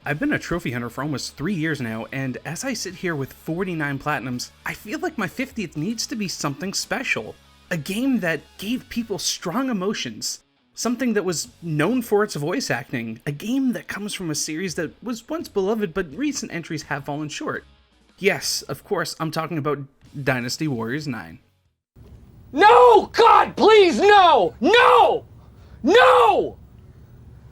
I've been a trophy hunter for almost 3 years now, and as I sit here with 49 platinums, I feel like my 50th needs to be something special. A game that gave people strong emotions. Something that was known for its voice acting. A game that comes from a series that was once beloved, but recent entries have fallen short. Yes, of course, I'm talking about Dynasty Warriors 9. No! God, please, no! No! No!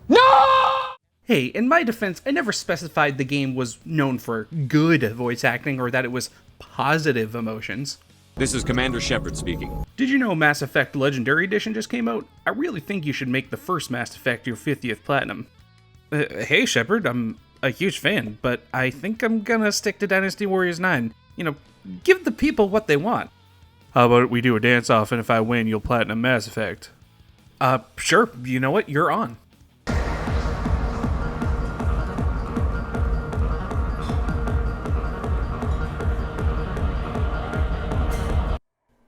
No! Hey, in my defense, I never specified the game was known for good voice acting or that it was positive emotions. This is Commander Shepard speaking. Did you know Mass Effect Legendary Edition just came out? I really think you should make the first Mass Effect your 50th platinum. Hey Shepard, I'm a huge fan, but I think I'm gonna stick to Dynasty Warriors 9. Give the people what they want. How about we do a dance-off, and if I win, you'll platinum Mass Effect? Sure, you know what, you're on.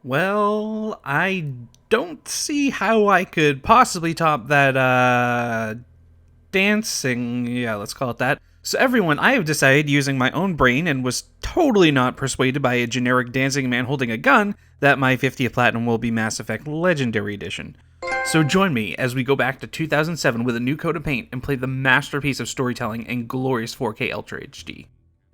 Well, I don't see how I could possibly top that, dancing, yeah, let's call it that. So everyone, I have decided using my own brain and was totally not persuaded by a generic dancing man holding a gun that my 50th platinum will be Mass Effect Legendary Edition. So join me as we go back to 2007 with a new coat of paint and play the masterpiece of storytelling in glorious 4K Ultra HD.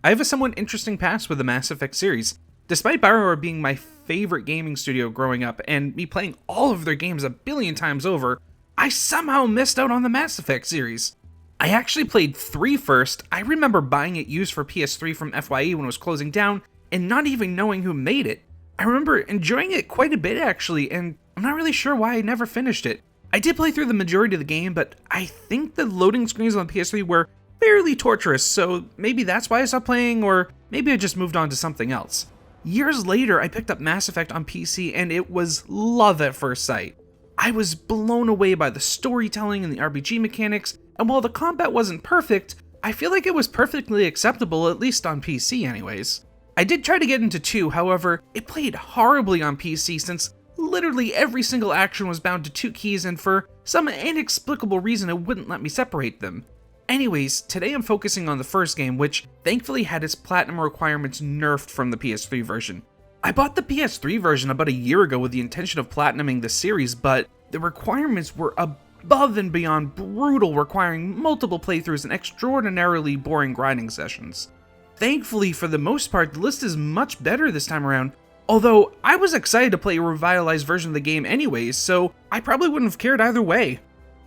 I have a somewhat interesting past with the Mass Effect series. Despite BioWare being my favorite gaming studio growing up and me playing all of their games a billion times over, I somehow missed out on the Mass Effect series. I actually played 3 first. I remember buying it used for PS3 from FYE when it was closing down and not even knowing who made it. I remember enjoying it quite a bit actually, and I'm not really sure why I never finished it. I did play through the majority of the game, but I think the loading screens on the PS3 were fairly torturous, so maybe that's why I stopped playing, or maybe I just moved on to something else. Years later, I picked up Mass Effect on PC, and it was love at first sight. I was blown away by the storytelling and the RPG mechanics, and while the combat wasn't perfect, I feel like it was perfectly acceptable, at least on PC anyways. I did try to get into 2, however, it played horribly on PC since literally every single action was bound to 2 keys, and for some inexplicable reason it wouldn't let me separate them. Anyways, today I'm focusing on the first game, which thankfully had its platinum requirements nerfed from the PS3 version. I bought the PS3 version about a year ago with the intention of platinuming the series, but the requirements were above and beyond brutal, requiring multiple playthroughs and extraordinarily boring grinding sessions. Thankfully, for the most part, the list is much better this time around, although I was excited to play a revitalized version of the game anyways, so I probably wouldn't have cared either way.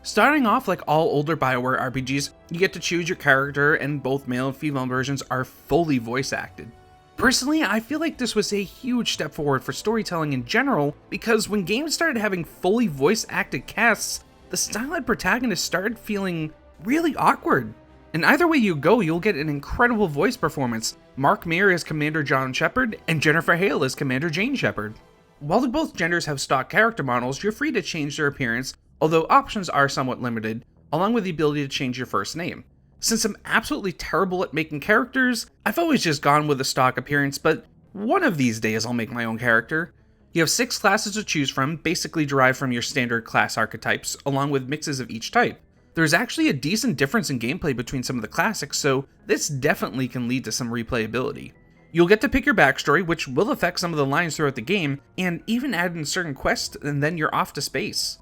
Starting off like all older BioWare RPGs, you get to choose your character, and both male and female versions are fully voice acted. Personally, I feel like this was a huge step forward for storytelling in general, because when games started having fully voice acted casts, the stylized protagonists started feeling really awkward. And either way you go, you'll get an incredible voice performance. Mark Meer as Commander John Shepard, and Jennifer Hale as Commander Jane Shepard. While both genders have stock character models, you're free to change their appearance, although options are somewhat limited, along with the ability to change your first name. Since I'm absolutely terrible at making characters, I've always just gone with a stock appearance, but one of these days I'll make my own character. You have 6 classes to choose from, basically derived from your standard class archetypes, along with mixes of each type. There's actually a decent difference in gameplay between some of the classics, so this definitely can lead to some replayability. You'll get to pick your backstory, which will affect some of the lines throughout the game, and even add in certain quests, and then you're off to space.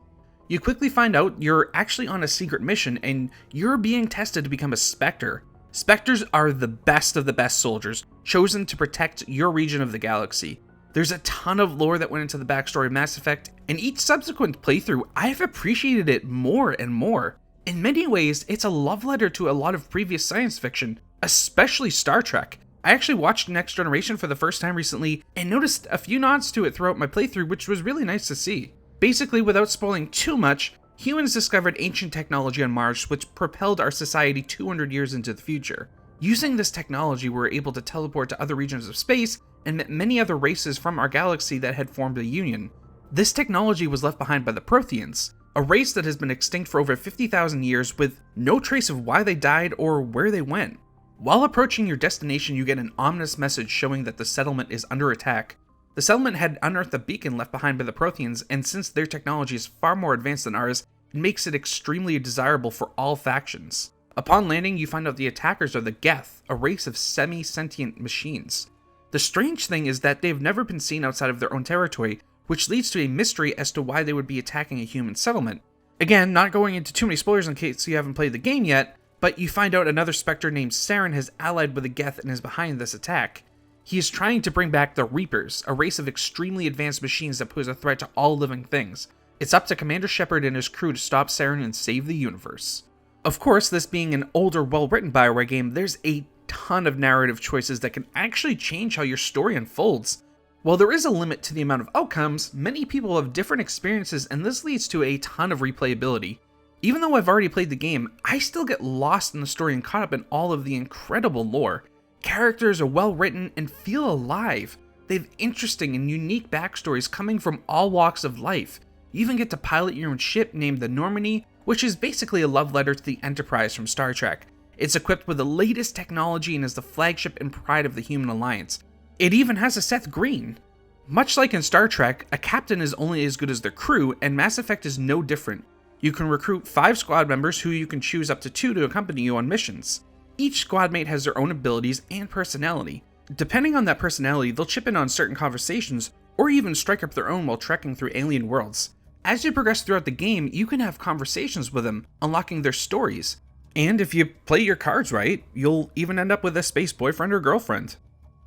You quickly find out you're actually on a secret mission, and you're being tested to become a Spectre. Spectres are the best of the best soldiers, chosen to protect your region of the galaxy. There's a ton of lore that went into the backstory of Mass Effect, and each subsequent playthrough, I've appreciated it more and more. In many ways, it's a love letter to a lot of previous science fiction, especially Star Trek. I actually watched Next Generation for the first time recently, and noticed a few nods to it throughout my playthrough, which was really nice to see. Basically, without spoiling too much, humans discovered ancient technology on Mars which propelled our society 200 years into the future. Using this technology, we were able to teleport to other regions of space and met many other races from our galaxy that had formed a union. This technology was left behind by the Protheans, a race that has been extinct for over 50,000 years with no trace of why they died or where they went. While approaching your destination, you get an ominous message showing that the settlement is under attack. The settlement had unearthed a beacon left behind by the Protheans, and since their technology is far more advanced than ours, it makes it extremely desirable for all factions. Upon landing, you find out the attackers are the Geth, a race of semi-sentient machines. The strange thing is that they've never been seen outside of their own territory, which leads to a mystery as to why they would be attacking a human settlement. Again, not going into too many spoilers in case you haven't played the game yet, but you find out another Spectre named Saren has allied with the Geth and is behind this attack. He is trying to bring back the Reapers, a race of extremely advanced machines that pose a threat to all living things. It's up to Commander Shepard and his crew to stop Saren and save the universe. Of course, this being an older, well-written BioWare game, there's a ton of narrative choices that can actually change how your story unfolds. While there is a limit to the amount of outcomes, many people have different experiences and this leads to a ton of replayability. Even though I've already played the game, I still get lost in the story and caught up in all of the incredible lore. Characters are well written and feel alive. They have interesting and unique backstories coming from all walks of life. You even get to pilot your own ship named the Normandy, which is basically a love letter to the Enterprise from Star Trek. It's equipped with the latest technology and is the flagship and pride of the Human Alliance. It even has a Seth Green. Much like in Star Trek, a captain is only as good as their crew, and Mass Effect is no different. You can recruit 5 squad members who you can choose up to 2 to accompany you on missions. Each squad mate has their own abilities and personality. Depending on that personality, they'll chip in on certain conversations, or even strike up their own while trekking through alien worlds. As you progress throughout the game, you can have conversations with them, unlocking their stories. And if you play your cards right, you'll even end up with a space boyfriend or girlfriend.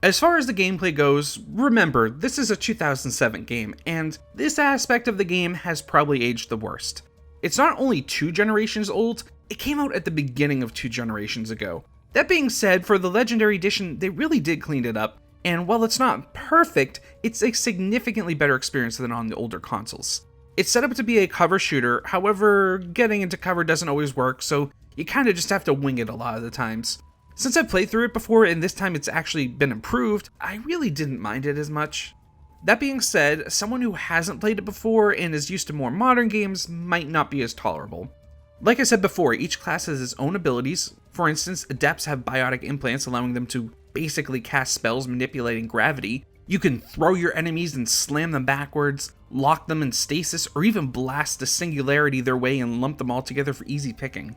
As far as the gameplay goes, remember, this is a 2007 game, and this aspect of the game has probably aged the worst. It's not only 2 generations old, it came out at the beginning of 2 generations ago. That being said, for the Legendary Edition, they really did clean it up, and while it's not perfect, it's a significantly better experience than on the older consoles. It's set up to be a cover shooter, however, getting into cover doesn't always work, so you kinda just have to wing it a lot of the times. Since I've played through it before and this time it's actually been improved, I really didn't mind it as much. That being said, someone who hasn't played it before and is used to more modern games might not be as tolerable. Like I said before, each class has its own abilities. For instance, Adepts have biotic implants allowing them to basically cast spells manipulating gravity. You can throw your enemies and slam them backwards, lock them in stasis, or even blast the singularity their way and lump them all together for easy picking.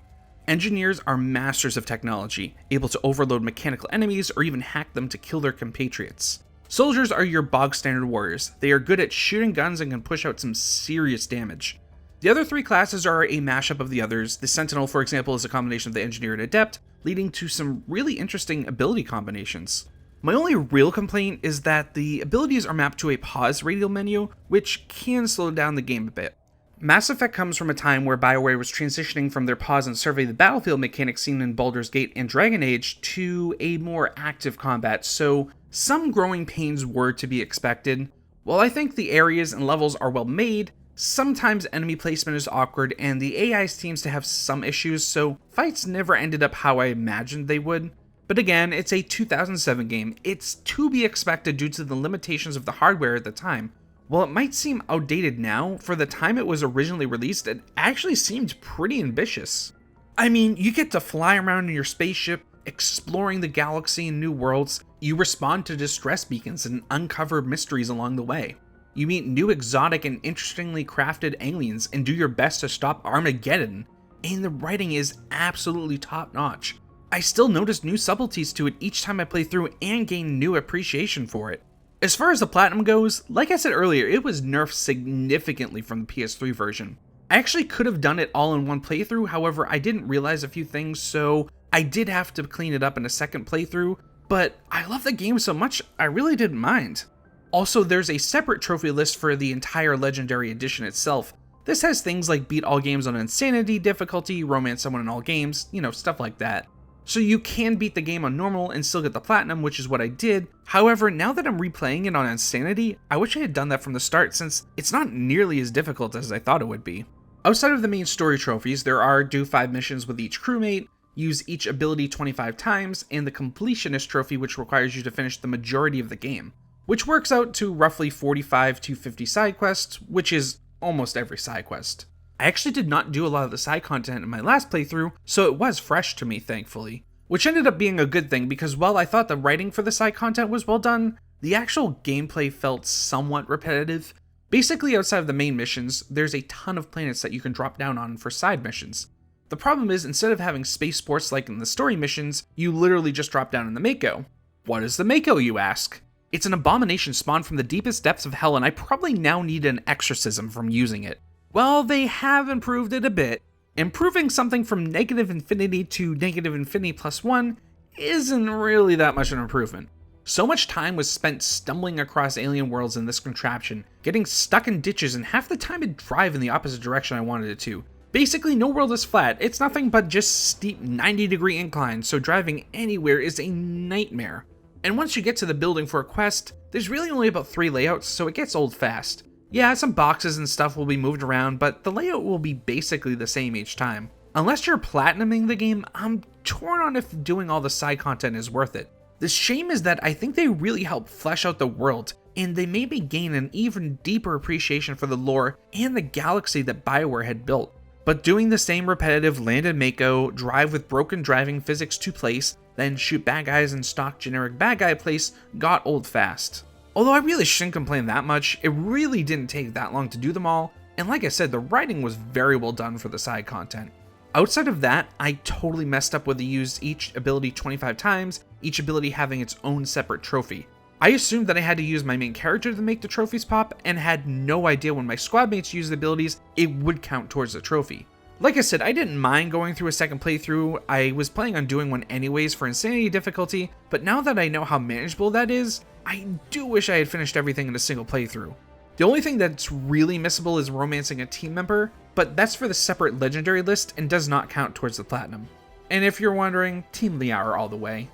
Engineers are masters of technology, able to overload mechanical enemies or even hack them to kill their compatriots. Soldiers are your bog standard warriors. They are good at shooting guns and can push out some serious damage. The other 3 classes are a mashup of the others. The Sentinel, for example, is a combination of the Engineer and Adept, leading to some really interesting ability combinations. My only real complaint is that the abilities are mapped to a pause radial menu, which can slow down the game a bit. Mass Effect comes from a time where BioWare was transitioning from their pause and survey the battlefield mechanics seen in Baldur's Gate and Dragon Age to a more active combat, so some growing pains were to be expected. While I think the areas and levels are well made, sometimes enemy placement is awkward and the AI seems to have some issues, so fights never ended up how I imagined they would. But again, it's a 2007 game. It's to be expected due to the limitations of the hardware at the time. While it might seem outdated now, for the time it was originally released, it actually seemed pretty ambitious. I mean, you get to fly around in your spaceship, exploring the galaxy and new worlds. You respond to distress beacons and uncover mysteries along the way. You meet new exotic and interestingly crafted aliens and do your best to stop Armageddon. And the writing is absolutely top notch. I still notice new subtleties to it each time I play through and gain new appreciation for it. As far as the platinum goes, like I said earlier, it was nerfed significantly from the PS3 version. I actually could have done it all in one playthrough, however I didn't realize a few things, so I did have to clean it up in a second playthrough, but I love the game so much I really didn't mind. Also, there's a separate trophy list for the entire Legendary Edition itself. This has things like beat all games on Insanity difficulty, romance someone in all games, stuff like that. So you can beat the game on normal and still get the platinum, which is what I did. However, now that I'm replaying it on Insanity, I wish I had done that from the start since it's not nearly as difficult as I thought it would be. Outside of the main story trophies, there are do 5 missions with each crewmate, use each ability 25 times, and the completionist trophy, which requires you to finish the majority of the game, which works out to roughly 45 to 50 side quests, which is almost every side quest. I actually did not do a lot of the side content in my last playthrough, so it was fresh to me, thankfully. Which ended up being a good thing because while I thought the writing for the side content was well done, the actual gameplay felt somewhat repetitive. Basically, outside of the main missions, there's a ton of planets that you can drop down on for side missions. The problem is, instead of having space sports like in the story missions, you literally just drop down in the Mako. What is the Mako, you ask? It's an abomination spawned from the deepest depths of hell, and I probably now need an exorcism from using it. Well, they have improved it a bit. Improving something from negative infinity to negative infinity plus 1 isn't really that much an improvement. So much time was spent stumbling across alien worlds in this contraption, getting stuck in ditches, and half the time it'd drive in the opposite direction I wanted it to. Basically, no world is flat. It's nothing but just steep 90-degree inclines, so driving anywhere is a nightmare. And once you get to the building for a quest, there's really only about 3 layouts, so it gets old fast. Yeah, some boxes and stuff will be moved around, but the layout will be basically the same each time. Unless you're platinuming the game, I'm torn on if doing all the side content is worth it. The shame is that I think they really help flesh out the world, and they made me gain an even deeper appreciation for the lore and the galaxy that BioWare had built. But doing the same repetitive land and Mako, drive with broken driving physics to place, then shoot bad guys in stock generic bad guy place got old fast. Although I really shouldn't complain that much, it really didn't take that long to do them all, and like I said, the writing was very well done for the side content. Outside of that, I totally messed up with the used each ability 25 times, each ability having its own separate trophy. I assumed that I had to use my main character to make the trophies pop, and had no idea when my squad mates used the abilities, it would count towards the trophy. Like I said, I didn't mind going through a second playthrough. I was planning on doing one anyways for insanity difficulty, but now that I know how manageable that is, I do wish I had finished everything in a single playthrough. The only thing that's really missable is romancing a team member, but that's for the separate legendary list and does not count towards the platinum. And if you're wondering, Team Liara all the way.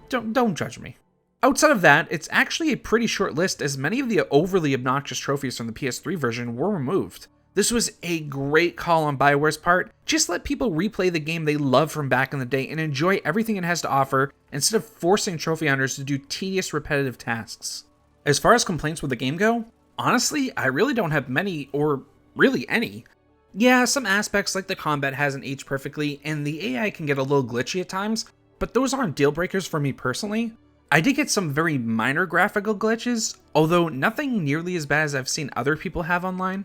Don't judge me. Outside of that, it's actually a pretty short list, as many of the overly obnoxious trophies from the PS3 version were removed. This was a great call on BioWare's part. Just let people replay the game they love from back in the day and enjoy everything it has to offer, instead of forcing trophy hunters to do tedious repetitive tasks. As far as complaints with the game go, honestly, I really don't have many, or really any. Yeah, some aspects like the combat hasn't aged perfectly, and the AI can get a little glitchy at times, but those aren't deal breakers for me personally. I did get some very minor graphical glitches, although nothing nearly as bad as I've seen other people have online.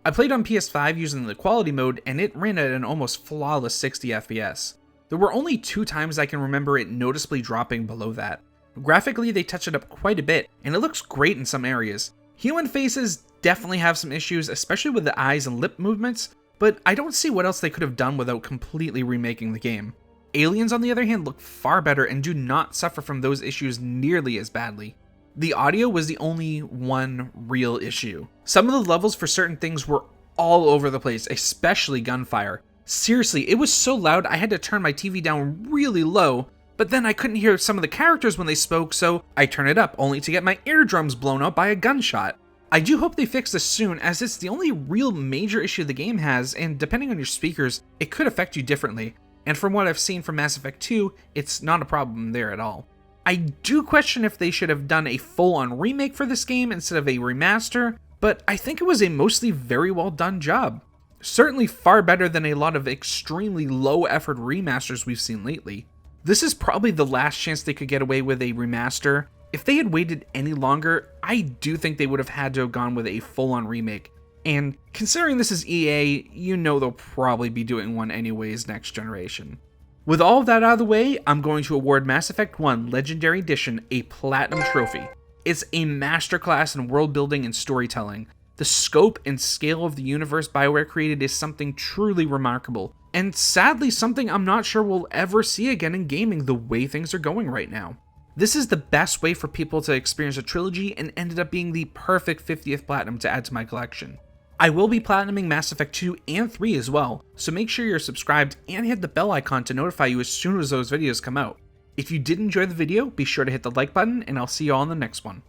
I played on PS5 using the quality mode, and it ran at an almost flawless 60 FPS. There were only 2 times I can remember it noticeably dropping below that. Graphically, they touch it up quite a bit, and it looks great in some areas. Human faces definitely have some issues, especially with the eyes and lip movements, but I don't see what else they could have done without completely remaking the game. Aliens, on the other hand, look far better and do not suffer from those issues nearly as badly. The audio was the only one real issue. Some of the levels for certain things were all over the place, especially gunfire. Seriously, it was so loud I had to turn my TV down really low, but then I couldn't hear some of the characters when they spoke, so I turned it up, only to get my eardrums blown out by a gunshot. I do hope they fix this soon, as it's the only real major issue the game has, and depending on your speakers, it could affect you differently. And from what I've seen from Mass Effect 2, it's not a problem there at all. I do question if they should have done a full-on remake for this game instead of a remaster, but I think it was a mostly very well done job. Certainly far better than a lot of extremely low-effort remasters we've seen lately. This is probably the last chance they could get away with a remaster. If they had waited any longer, I do think they would have had to have gone with a full-on remake. And considering this is EA, you know they'll probably be doing one anyways next generation. With all of that out of the way, I'm going to award Mass Effect 1 Legendary Edition a Platinum Trophy. It's a masterclass in world building and storytelling. The scope and scale of the universe BioWare created is something truly remarkable, and sadly something I'm not sure we'll ever see again in gaming the way things are going right now. This is the best way for people to experience a trilogy and ended up being the perfect 50th Platinum to add to my collection. I will be platinuming Mass Effect 2 and 3 as well, so make sure you're subscribed and hit the bell icon to notify you as soon as those videos come out. If you did enjoy the video, be sure to hit the like button, and I'll see you all in the next one.